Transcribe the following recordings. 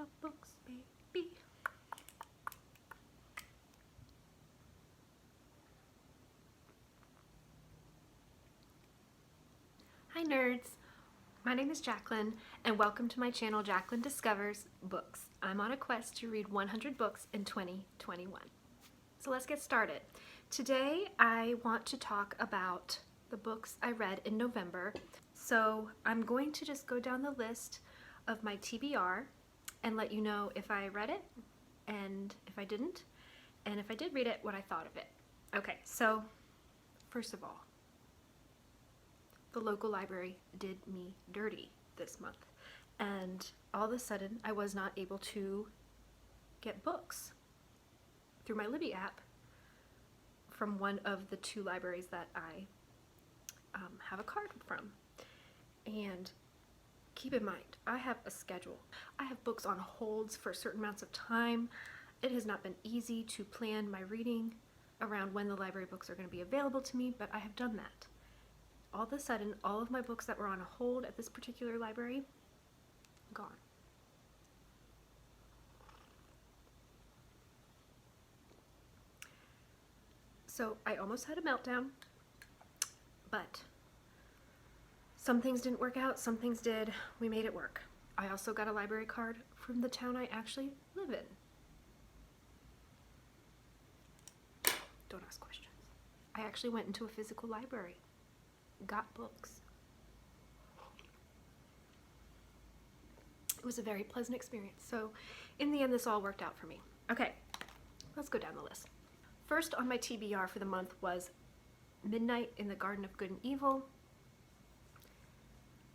about books, baby. Hi nerds! My name is Jacqueline and welcome to my channel Jacqueline Discovers Books. I'm on a quest to read 100 books in 2021. So let's get started. Today I want to talk about the books I read in November. So I'm going to just go down the list of my TBR and let you know if I read it and if I didn't, and if I did read it, what I thought of it. Okay, so first of all, the local library did me dirty this month, and all of a sudden I was not able to get books through my Libby app from one of the two libraries that I have a card from. And keep in mind, I have a schedule. I have books on holds for certain amounts of time. It has not been easy to plan my reading around when the library books are going to be available to me, but I have done that. All of a sudden, all of my books that were on a hold at this particular library, gone. So I almost had a meltdown, but some things didn't work out, some things did. We made it work. I also got a library card from the town I actually live in. Don't ask questions. I actually went into a physical library, got books. It was a very pleasant experience. So in the end, this all worked out for me. Okay, let's go down the list. First on my TBR for the month was Midnight in the Garden of Good and Evil.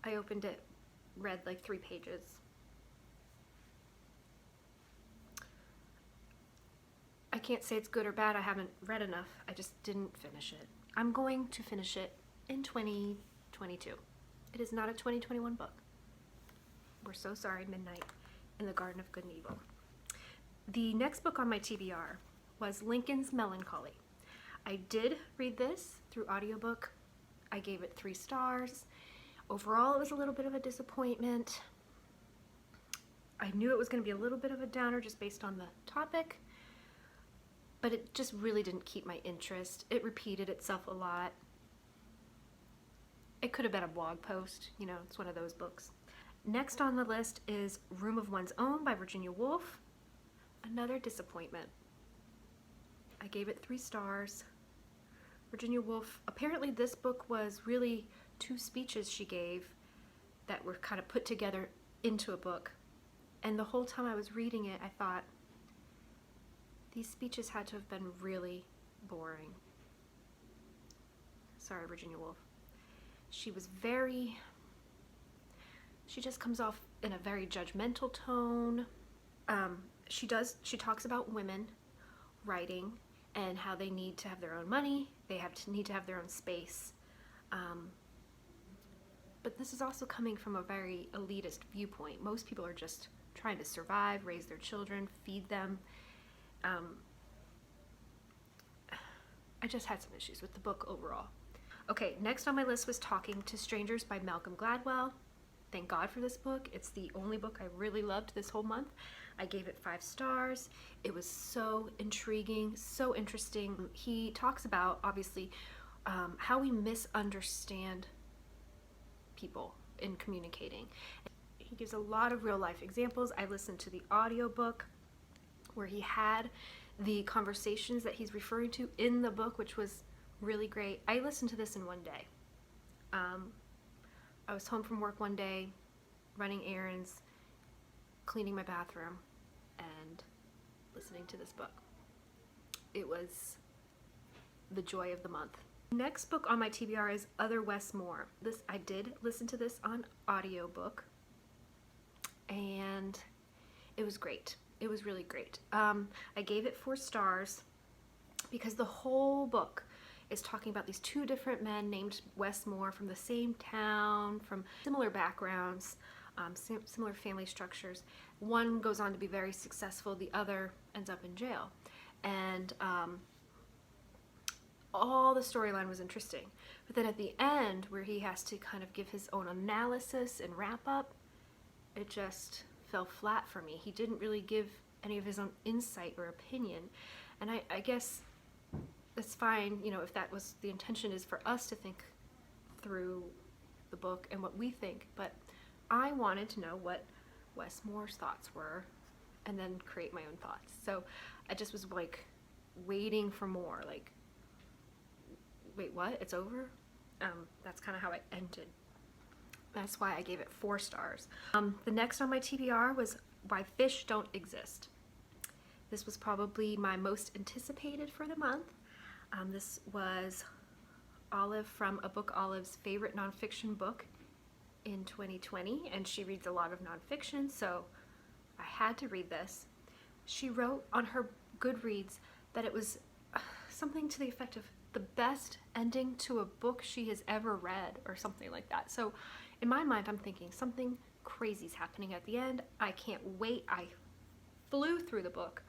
I opened it, read like 3 pages. I can't say it's good or bad. I haven't read enough. I just didn't finish it. I'm going to finish it in 2022. It is not a 2021 book. We're so sorry, Midnight in the Garden of Good and Evil. The next book on my TBR was Lincoln's Melancholy. I did read this through audiobook. I gave it 3 stars. Overall, it was a little bit of a disappointment. I knew it was going to be a little bit of a downer just based on the topic, but it just really didn't keep my interest. It repeated itself a lot. It could have been a blog post, you know, it's one of those books. Next on the list is Room of One's Own by Virginia Woolf. Another disappointment. I gave it 3 stars. Virginia Woolf, apparently this book was really 2 speeches she gave that were kind of put together into a book. And the whole time I was reading it, I thought, these speeches had to have been really boring. Sorry, Virginia Woolf. She just comes off in a very judgmental tone. She talks about women writing and how they need to have their own money, they need to have their own space. But this is also coming from a very elitist viewpoint. Most people are just trying to survive, raise their children, feed them. I just had some issues with the book overall. Okay, next on my list was Talking to Strangers by Malcolm Gladwell. Thank God for this book. It's the only book I really loved this whole month. I gave it 5 stars. It was so intriguing, so interesting. He talks about, obviously, how we misunderstand people in communicating. He gives a lot of real life examples. I listened to the audiobook where he had the conversations that he's referring to in the book, which was really great. I listened to this in one day. I was home from work one day, running errands, cleaning my bathroom, and listening to this book. It was the joy of the month. Next book on my TBR is Other Wes Moore. I did listen to this on audiobook, and it was great. It was really great. I gave it 4 stars because the whole book is talking about these 2 different men named Wes Moore from the same town, from similar backgrounds, similar family structures. One goes on to be very successful, the other ends up in jail. And all the storyline was interesting. But then at the end, where he has to kind of give his own analysis and wrap up, it just fell flat for me. He didn't really give any of his own insight or opinion. And I guess that's fine, you know, if that was the intention, is for us to think through the book and what we think. But I wanted to know what Wes Moore's thoughts were and then create my own thoughts. So I just was like waiting for more, like, wait, what? It's over? That's kind of how it ended. That's why I gave it 4 stars. The next on my TBR was Why Fish Don't Exist. This was probably my most anticipated for the month. This was Olive from A Book Olive's favorite nonfiction book in 2020, and she reads a lot of nonfiction, so I had to read this. She wrote on her Goodreads that it was something to the effect of the best ending to a book she has ever read, or something like that. So in my mind, I'm thinking something crazy's happening at the end. I can't wait. I flew through the book,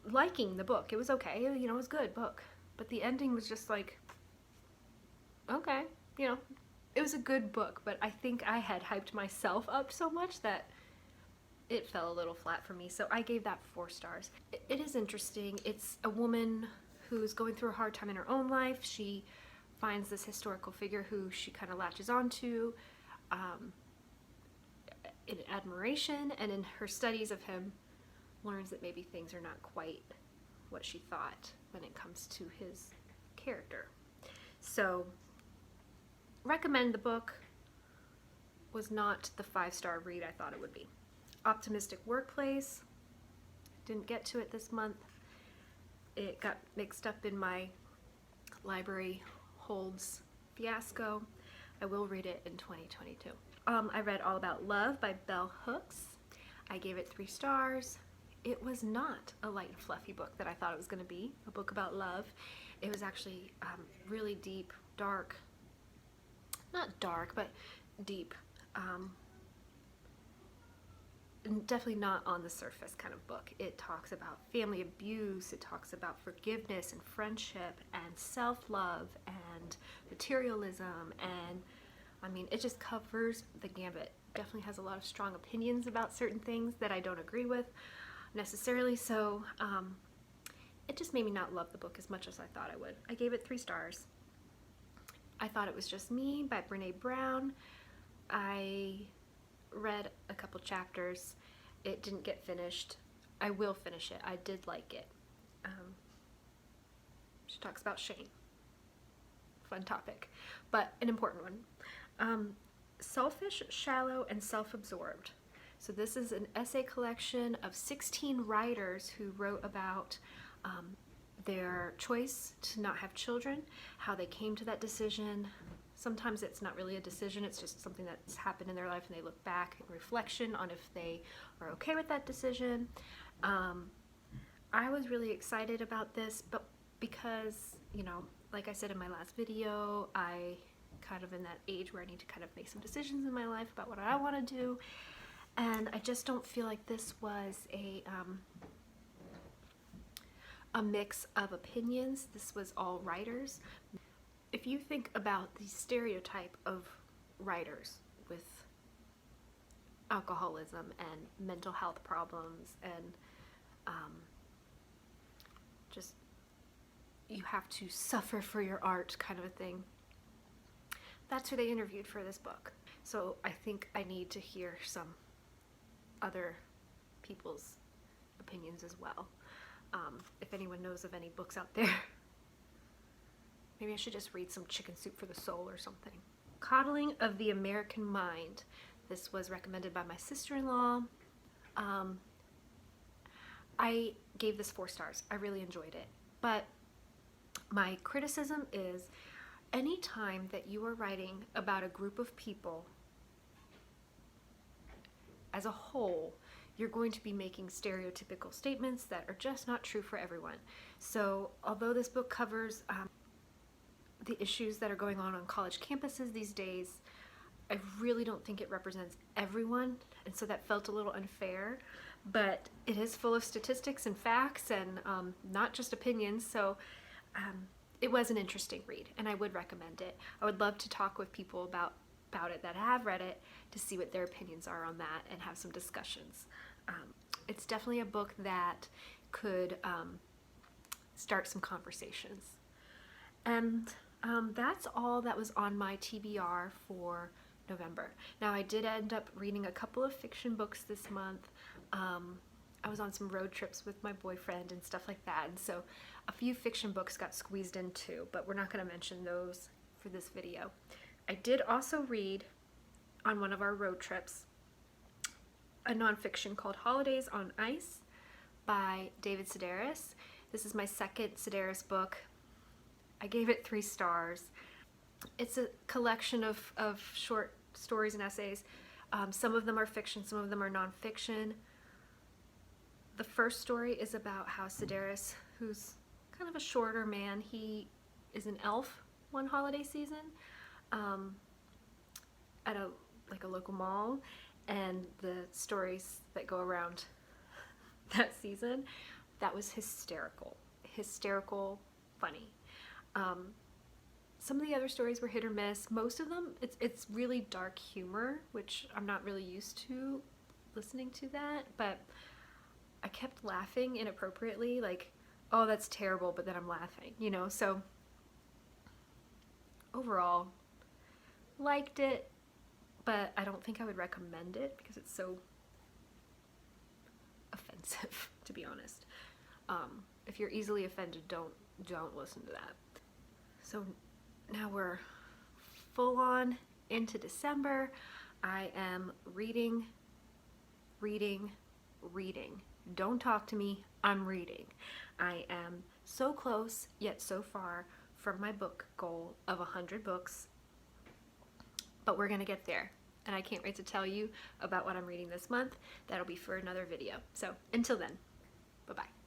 liking the book. It was okay, you know, it was a good book. But the ending was just like, okay, you know, it was a good book, but I think I had hyped myself up so much that it fell a little flat for me. So I gave that 4 stars. It is interesting. It's a woman who's going through a hard time in her own life. She finds this historical figure who she kind of latches onto in admiration, and in her studies of him learns that maybe things are not quite what she thought when it comes to his character. So recommend the book. Was not the 5-star read I thought it would be. Optimistic Workplace. Didn't get to it this month. It got mixed up in my library holds fiasco. I will read it in 2022. I read All About Love by Bell Hooks. I gave it 3 stars. It was not a light and fluffy book that I thought it was going to be, a book about love. It was actually really deep, dark, not dark, but deep. Definitely not on the surface kind of book. It talks about family abuse, it talks about forgiveness and friendship and self-love and materialism, and I mean, it just covers the gambit. Definitely has a lot of strong opinions about certain things that I don't agree with necessarily, so it just made me not love the book as much as I thought I would. I gave it 3 stars. I Thought It Was Just Me by Brene Brown. I read a couple chapters. It didn't get finished. I will finish it. I did like it. She talks about shame. Fun topic, but an important one. Selfish, Shallow, and Self-Absorbed. So this is an essay collection of 16 writers who wrote about their choice to not have children, how they came to that decision. Sometimes it's not really a decision, it's just something that's happened in their life and they look back in reflection on if they are okay with that decision. I was really excited about this, but because, you know, like I said in my last video, I kind of in that age where I need to kind of make some decisions in my life about what I want to do, and I just don't feel like this was a mix of opinions. This was all writers. If you think about the stereotype of writers with alcoholism and mental health problems and just you have to suffer for your art kind of a thing, that's who they interviewed for this book. So I think I need to hear some other people's opinions as well. If anyone knows of any books out there, maybe I should just read some Chicken Soup for the Soul or something. Coddling of the American Mind. This was recommended by my sister-in-law. I gave this 4 stars. I really enjoyed it. But my criticism is anytime that you are writing about a group of people as a whole, you're going to be making stereotypical statements that are just not true for everyone. So although this book covers the issues that are going on college campuses these days, I really don't think it represents everyone, and so that felt a little unfair. But it is full of statistics and facts and not just opinions, so it was an interesting read, and I would recommend it. I would love to talk with people about about it that have read it to see what their opinions are on that and have some discussions. It's definitely a book that could start some conversations. And that's all that was on my TBR for November. Now, I did end up reading a couple of fiction books this month. I was on some road trips with my boyfriend and stuff like that, and so a few fiction books got squeezed in too, but we're not going to mention those for this video. I did also read on one of our road trips a nonfiction called Holidays on Ice by David Sedaris. This is my second Sedaris book. I gave it 3 stars. It's a collection of short stories and essays. Some of them are fiction, some of them are nonfiction. The first story is about how Sedaris, who's kind of a shorter man, he is an elf one holiday season at a local mall, and the stories that go around that season, that was hysterical funny. Some of the other stories were hit or miss. Most of them, it's really dark humor, which I'm not really used to listening to that, but I kept laughing inappropriately, like, oh, that's terrible, but then I'm laughing, you know? So overall, liked it, but I don't think I would recommend it because it's so offensive, to be honest. If you're easily offended, don't listen to that. So now we're full on into December. I am reading. Don't talk to me, I'm reading. I am so close, yet so far from my book goal of 100 books, but we're gonna get there. And I can't wait to tell you about what I'm reading this month. That'll be for another video. So until then, bye-bye.